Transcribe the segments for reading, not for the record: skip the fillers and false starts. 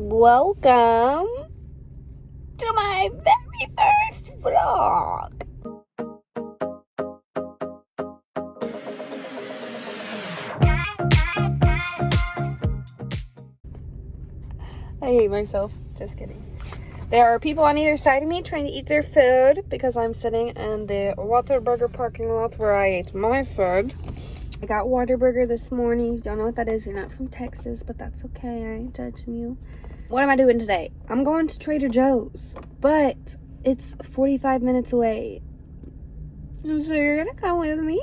Welcome to my very first vlog. I hate myself. Just kidding. There are people on either side of me trying to eat their food because I'm sitting in the Whataburger parking lot where I ate my food. I got Whataburger this morning. You don't know what that is. You're not from Texas, but that's okay. I ain't judging you. What am I doing today? I'm going to Trader Joe's, but it's 45 minutes away. So you're gonna come with me?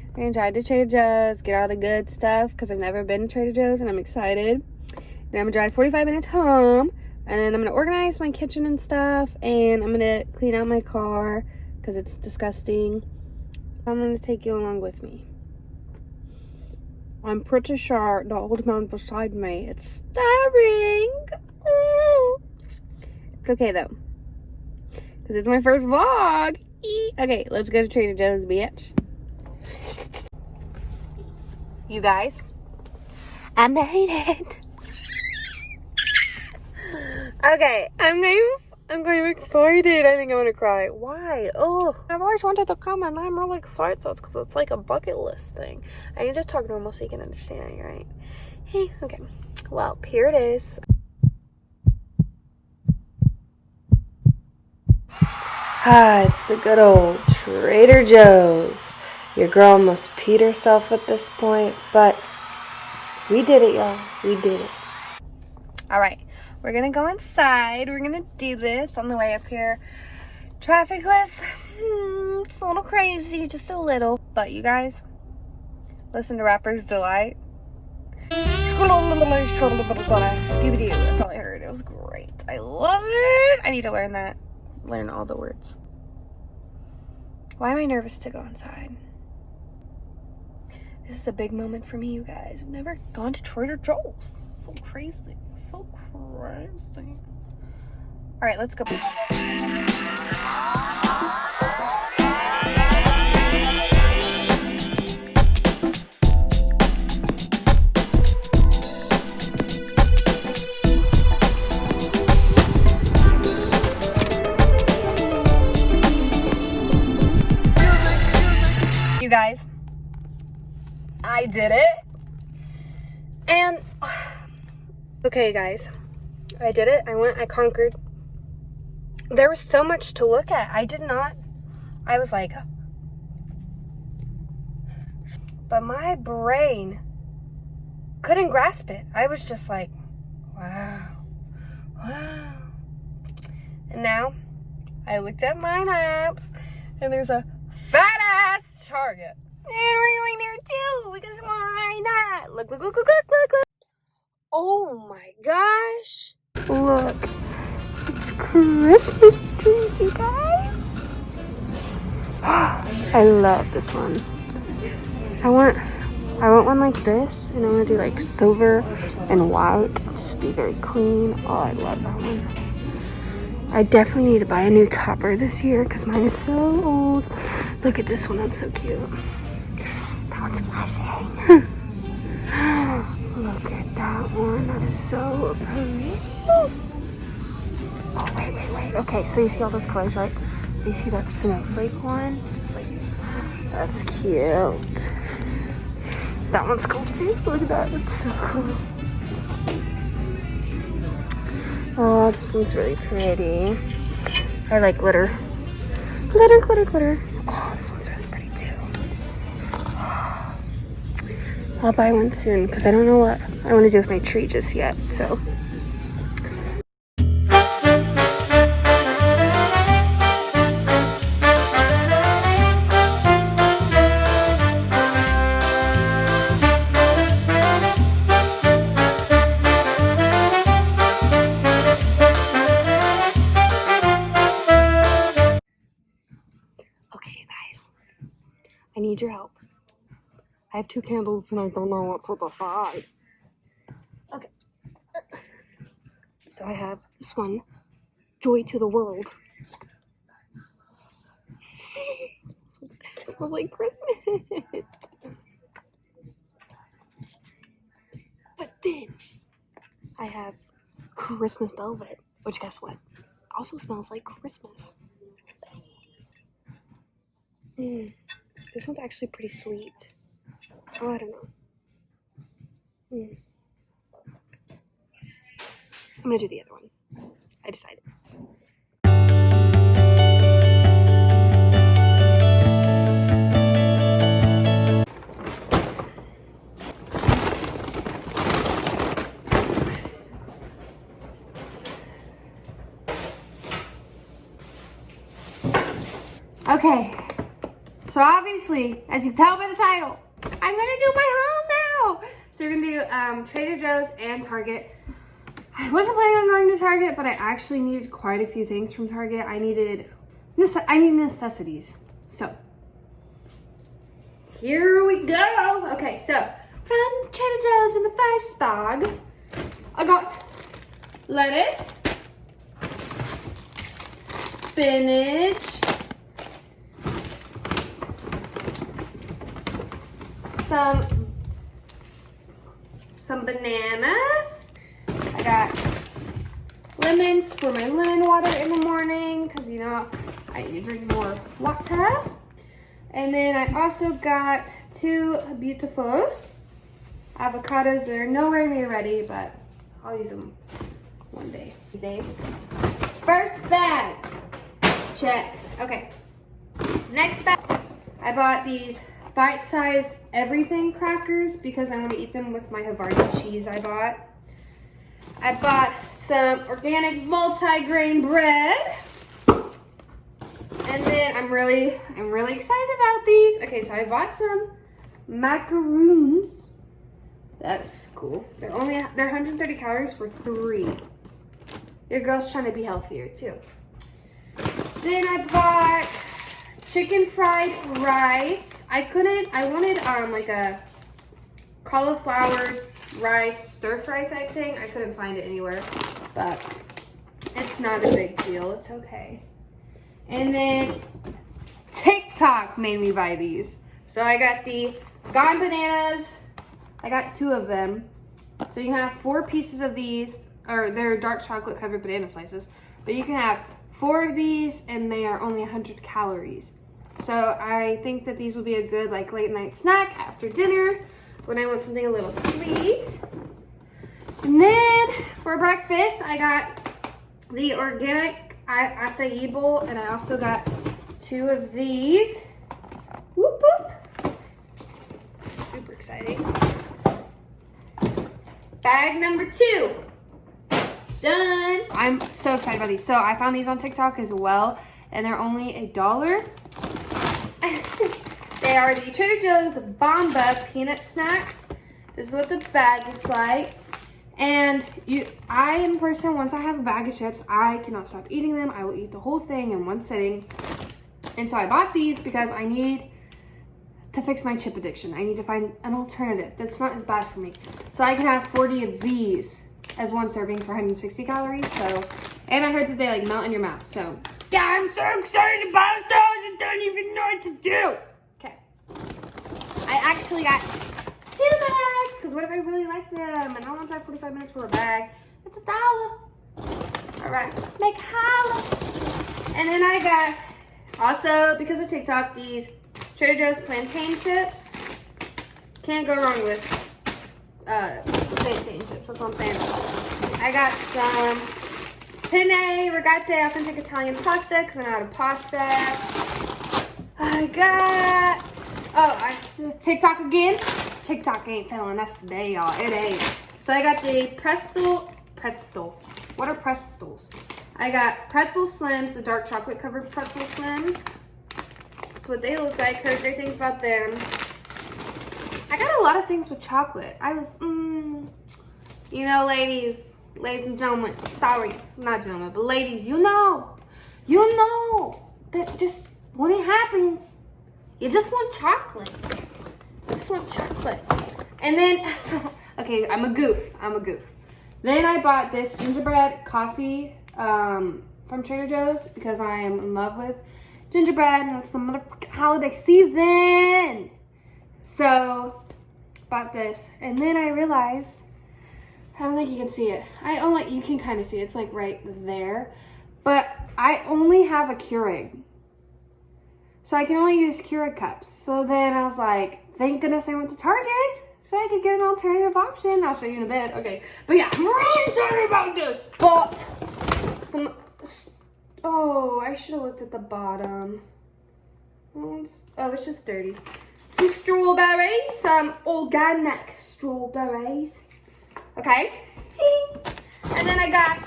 We're gonna drive to Trader Joe's, get all the good stuff because I've never been to Trader Joe's and I'm excited. Then I'm gonna drive 45 minutes home, and then I'm gonna organize my kitchen and stuff, and I'm gonna clean out my car because it's disgusting. I'm gonna take you along with me. I'm pretty sure the old man beside me is staring. Ooh. It's okay though, because it's my first vlog. Okay, let's go to Trader Joe's, bitch. You guys, I made it. Okay, I'm kind of excited. I think I'm gonna cry. Why? Oh, I've always wanted to come and I'm really excited because it's like a bucket list thing. I need to talk normal so you can understand me, right? Hey, okay. Well, here it is. It's the good old Trader Joe's. Your girl must peed herself at this point, but we did it, y'all. We did it. All right. We're gonna go inside. We're gonna do this on the way up here. Traffic was it's a little crazy, just a little. But you guys, listen to Rapper's Delight. Scooby-Doo, that's all I heard. It was great. I love it. I need to learn that. Learn all the words. Why am I nervous to go inside? This is a big moment for me, you guys. I've never gone to Trader Joe's. It's so crazy. So crazy. All right, let's go. You guys, I did it. And okay, guys, I did it. I conquered. There was so much to look at. I was like, but my brain couldn't grasp it. I was just like, wow. And now I looked at my maps and there's a fat ass Target. And we're going there too, because why not? Look. Oh my gosh. Look. It's Christmas trees, you guys. I love this one. I want one like this, and I want to do like silver and white. Just be very clean. Oh, I love that one. I definitely need to buy a new topper this year because mine is so old. Look at this one, that's so cute. That one's flashing. Look at that one, that is so pretty. Oh, wait. Okay, so you see all those colors, right? You see that snowflake one? Just like, that's cute. That one's cool too. Look at that, it's so cool. Oh, this one's really pretty. I like glitter. Glitter. Oh, this one's really pretty too. I'll buy one soon because I don't know what I want to do with my tree just yet, so. Okay, you guys, I need your help. I have 2 candles and I don't know what to decide. Okay. So I have this one, Joy to the World. It smells like Christmas. But then I have Christmas velvet, which guess what? Also smells like Christmas. This one's actually pretty sweet. Oh, I don't know. I'm gonna do the other one. I decided. Okay, so obviously, as you can tell by the title, I'm gonna do my haul now. So we're gonna do Trader Joe's and Target. I wasn't planning on going to Target, but I actually needed quite a few things from Target. I need necessities. So here we go. Okay, so from Trader Joe's in the first bag, I got lettuce, spinach, some bananas. I got lemons for my lemon water in the morning because you know I need to drink more water. And then I also got 2 beautiful avocados that are nowhere near ready, but I'll use them one day these days. First bag, check. Okay, next bag, I bought these bite-sized everything crackers because I want to eat them with my Havarti cheese I bought. I bought some organic multi-grain bread. And then I'm really excited about these. Okay, so I bought some macaroons. That's cool. They're 130 calories for 3. Your girl's trying to be healthier too. Then I bought chicken fried rice. I wanted like a cauliflower rice stir fry type thing. I couldn't find it anywhere, but it's not a big deal. It's okay. And then TikTok made me buy these. So I got the Gone Bananas. I got 2 of them. So you can have 4 pieces of these, or they're dark chocolate covered banana slices, but you can have 4 of these and they are only 100 calories. So I think that these will be a good like late night snack after dinner when I want something a little sweet. And then for breakfast, I got the organic acai bowl, and I also got 2 of these. Whoop whoop. Super exciting. Bag number 2. Done. I'm so excited about these. So I found these on TikTok as well, and they're only $1. They are the Trader Joe's Bomba peanut snacks. This is what the bag looks like. And I am a person, once I have a bag of chips, I cannot stop eating them. I will eat the whole thing in one sitting. And so I bought these because I need to fix my chip addiction. I need to find an alternative that's not as bad for me. So I can have 40 of these as one serving for 160 calories. So, and I heard that they like melt in your mouth. So yeah, I'm so excited about those. I don't even know what to do. Okay. I actually got 2 bags, because what if I really like them and I don't want to have 45 minutes for a bag? It's $1. All right, make holla. And then I got, also because of TikTok, these Trader Joe's plantain chips. Can't go wrong with plantain chips, that's what I'm saying. I got some penne rigate authentic Italian pasta, because I'm out of pasta. I got, TikTok again. TikTok ain't failing us today, y'all. It ain't. So I got the pretzel. What are pretzels? I got pretzel slims, the dark chocolate covered pretzel slims. That's what they look like. Heard great things about them. I got a lot of things with chocolate. I was, you know, ladies and gentlemen, sorry, not gentlemen, but ladies, you know that just when it happens, you just want chocolate. I just want chocolate. And then, okay, I'm a goof. Then I bought this gingerbread coffee from Trader Joe's because I am in love with gingerbread and it's the motherfucking holiday season. So, bought this. And then I realized I don't think you can see it. You can kind of see it. It's like right there. But I only have a Keurig. So I can only use Keurig cups. So then I was like, thank goodness I went to Target so I could get an alternative option. I'll show you in a bit. Okay. But yeah, I'm really sorry about this. Bought some, oh, I should have looked at the bottom. Oh, it's just dirty. Some strawberries, some organic strawberries. Okay. And then I got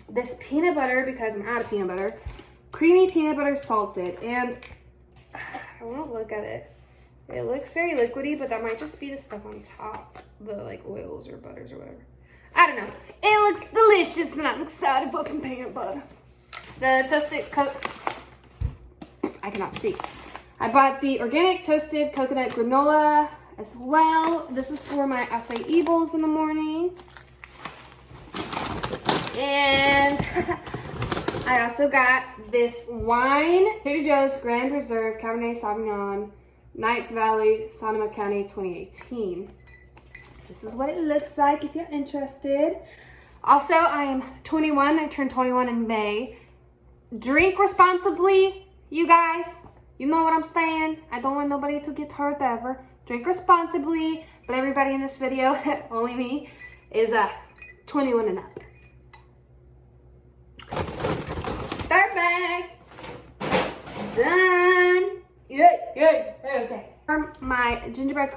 this peanut butter because I'm out of peanut butter. Creamy peanut butter salted. And I want to look at it. It looks very liquidy, but that might just be the stuff on top. The like oils or butters or whatever. I don't know. It looks delicious and I'm excited for some peanut butter. The toasted I cannot speak. I bought the organic toasted coconut granola as well. This is for my acai bowls in the morning. And I also got this wine, Trader Joe's Grand Reserve Cabernet Sauvignon, Knights Valley, Sonoma County 2018. This is what it looks like if you're interested. Also, I am 21. I turned 21 in May. Drink responsibly, you guys. You know what I'm saying? I don't want nobody to get hurt ever. Drink responsibly, but everybody in this video, only me, is 21 and up. Third bag. Done. Yay. Okay. For my gingerbread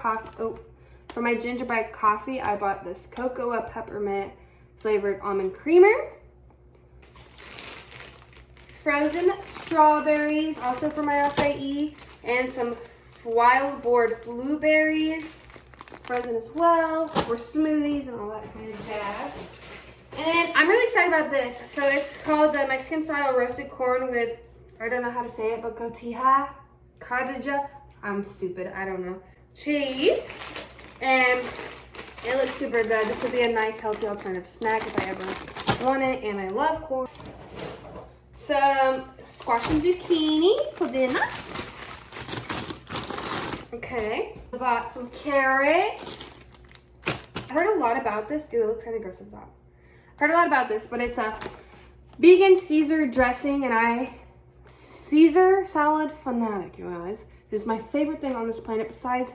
coffee, I bought this cocoa peppermint flavored almond creamer. Frozen strawberries, also for my acai, and some wild board blueberries, frozen as well, for smoothies and all that kind of jazz. And I'm really excited about this. So it's called the Mexican style roasted corn with, I don't know how to say it, but cotija, I'm stupid, I don't know, cheese. And it looks super good. This would be a nice healthy alternative snack if I ever want it, and I love corn. Some squash and zucchini for dinner. Okay. I bought some carrots. I heard a lot about this. Dude, it looks kind of gross at the top. I heard a lot about this, but it's a vegan Caesar dressing, and Caesar salad fanatic, you guys. It is my favorite thing on this planet besides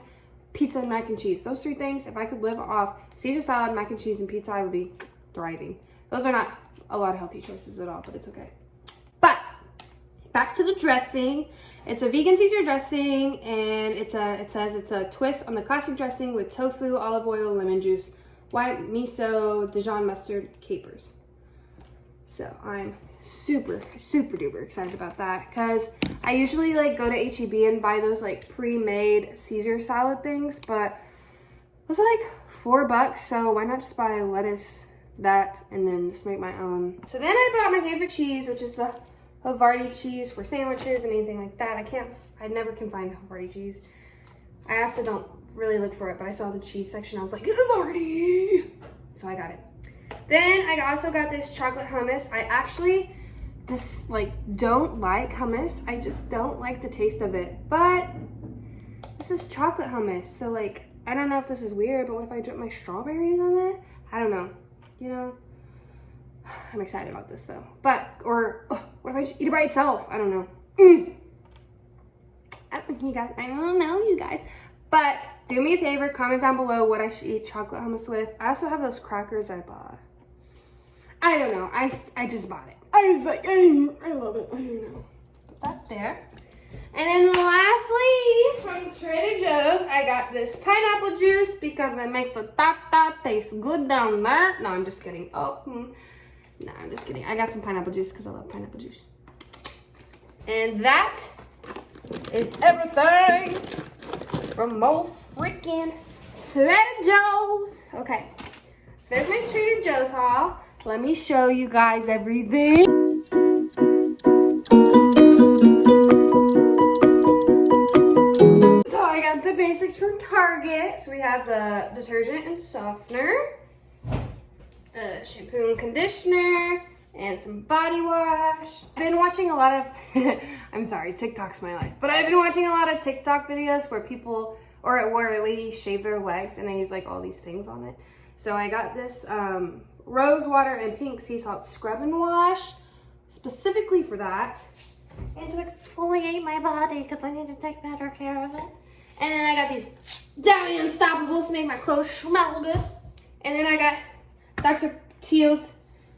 pizza and mac and cheese. Those three things, if I could live off Caesar salad, mac and cheese, and pizza, I would be thriving. Those are not a lot of healthy choices at all, but it's okay. But back to the dressing. It's a vegan Caesar dressing, and it says it's a twist on the classic dressing with tofu, olive oil, lemon juice, white miso, Dijon mustard, capers. So I'm super duper excited about that because I usually like go to H-E-B and buy those like pre-made Caesar salad things, but it was like $4, so why not just buy lettuce, that, and then just make my own. So then I bought my favorite cheese, which is the Havarti cheese for sandwiches and anything like that. I never can find Havarti cheese. I also don't really look for it, but I saw the cheese section. I was like, Havarti! So I got it. Then I also got this chocolate hummus. I actually don't like hummus. I just don't like the taste of it. But this is chocolate hummus. So like, I don't know if this is weird, but what if I dip my strawberries in it? I don't know. You know? I'm excited about this though. What if I just eat it by itself? I don't know. You guys, I don't know, you guys. But do me a favor, comment down below what I should eat chocolate hummus with. I also have those crackers I bought. I don't know. I just bought it. I was like, I love it. I don't know. Put that there. And then lastly, from Trader Joe's, I got this pineapple juice because it makes the top taste good down there. No, I'm just kidding. No, I'm just kidding. I got some pineapple juice because I love pineapple juice. And that is everything from more freaking Trader Joe's. Okay, so there's my Trader Joe's haul. Let me show you guys everything. So I got the basics from Target. So we have the detergent and softener, the shampoo and conditioner, and some body wash. I've been watching a lot of, I'm sorry, TikTok's my life, but I've been watching a lot of TikTok videos where people or where ladies shave their legs and they use like all these things on it. So I got this rose water and pink sea salt scrub and wash specifically for that. And to exfoliate my body because I need to take better care of it. And then I got these Downy Unstoppables to make my clothes smell good. And then I got Dr. Teal's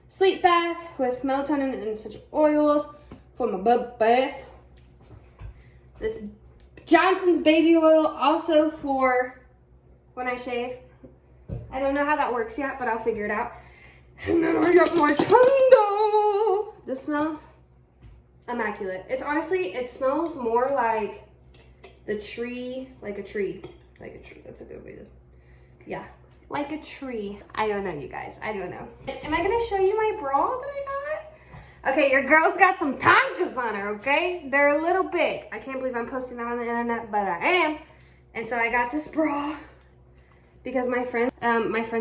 sleep bath with melatonin and essential oils for my bub bath. This Johnson's baby oil also for when I shave. I don't know how that works yet, but I'll figure it out. And then I got my candle. This smells immaculate. It's honestly, it smells more like the tree, like a tree. Like a tree. That's a good way to, yeah. Like a tree. I don't know, you guys. I don't know. Am I going to show you my bra that I got? Okay, your girl's got some tonkas on her, okay? They're a little big. I can't believe I'm posting that on the internet, but I am. And so I got this bra because my friends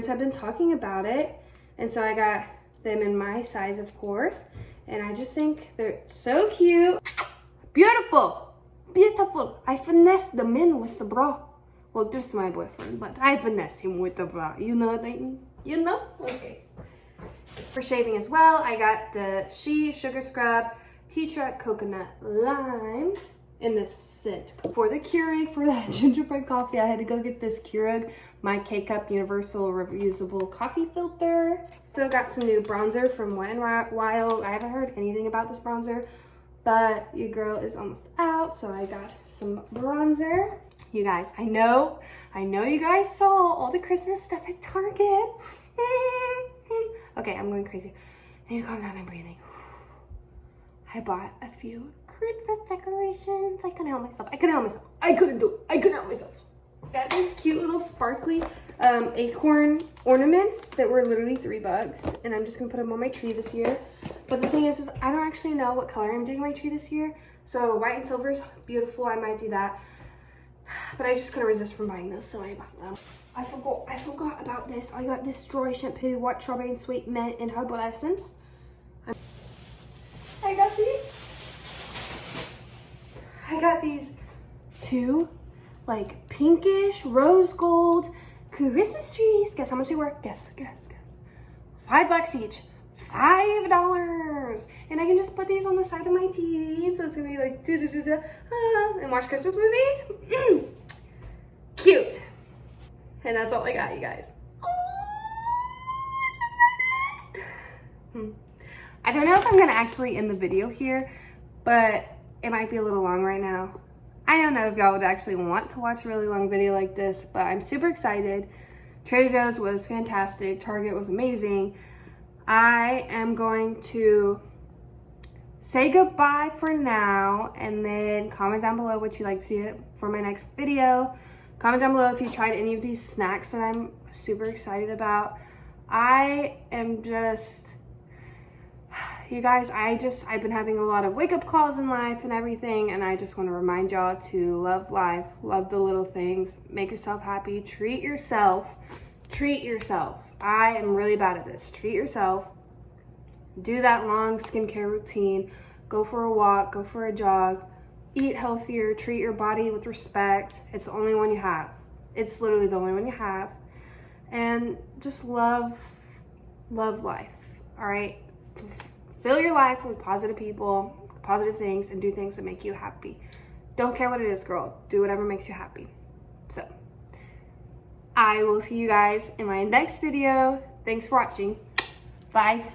have been talking about it. And so I got them in my size, of course. And I just think they're so cute. Beautiful. Beautiful. I finessed the men with the bra. Well, this is my boyfriend, but I finesse him with the bra. You know what I mean? You know? Okay. For shaving as well, I got the She Sugar Scrub Tea Tree Coconut Lime in this scent. For the Keurig, for that gingerbread coffee, I had to go get this Keurig, my K-Cup Universal Reusable Coffee Filter. So got some new bronzer from Wet n Wild. I haven't heard anything about this bronzer, but your girl is almost out, so I got some bronzer. You guys, I know you guys saw all the Christmas stuff at Target. Okay, I'm going crazy. I need to calm down, I'm breathing. I bought a few Christmas decorations. I couldn't help myself. I couldn't do it. I couldn't help myself. Got these cute little sparkly acorn ornaments that were literally $3, and I'm just gonna put them on my tree this year. But the thing is I don't actually know what color I'm doing my tree this year. So white and silver is beautiful. I might do that. But I just couldn't resist from buying this, so I bought them. I forgot about this. I got this strawberry shampoo, white strawberry and sweet mint and herbal essence. I got these two, like pinkish rose gold Christmas trees. Guess how much they were? Guess. $5 each. $5. And I can just put these on the side of my TV. So it's gonna be like and watch Christmas movies. Cute. And that's all I got, you guys. I don't know if I'm gonna actually end the video here, but it might be a little long right now. I don't know if y'all would actually want to watch a really long video like this, but I'm super excited. Trader Joe's was fantastic. Target was amazing. I am going to say goodbye for now, and then comment down below what you'd like to see for my next video. Comment down below if you tried any of these snacks that I'm super excited about. I am just, you guys, I've been having a lot of wake-up calls in life and everything, and I just want to remind y'all to love life, love the little things, make yourself happy, treat yourself. I am really bad at this. Treat yourself. Do that long skincare routine. Go for a walk, go for a jog. Eat healthier, treat your body with respect. It's the only one you have. It's literally the only one you have. And just love life, all right? Fill your life with positive people, positive things, and do things that make you happy. Don't care what it is, girl. Do whatever makes you happy. So, I will see you guys in my next video. Thanks for watching. Bye.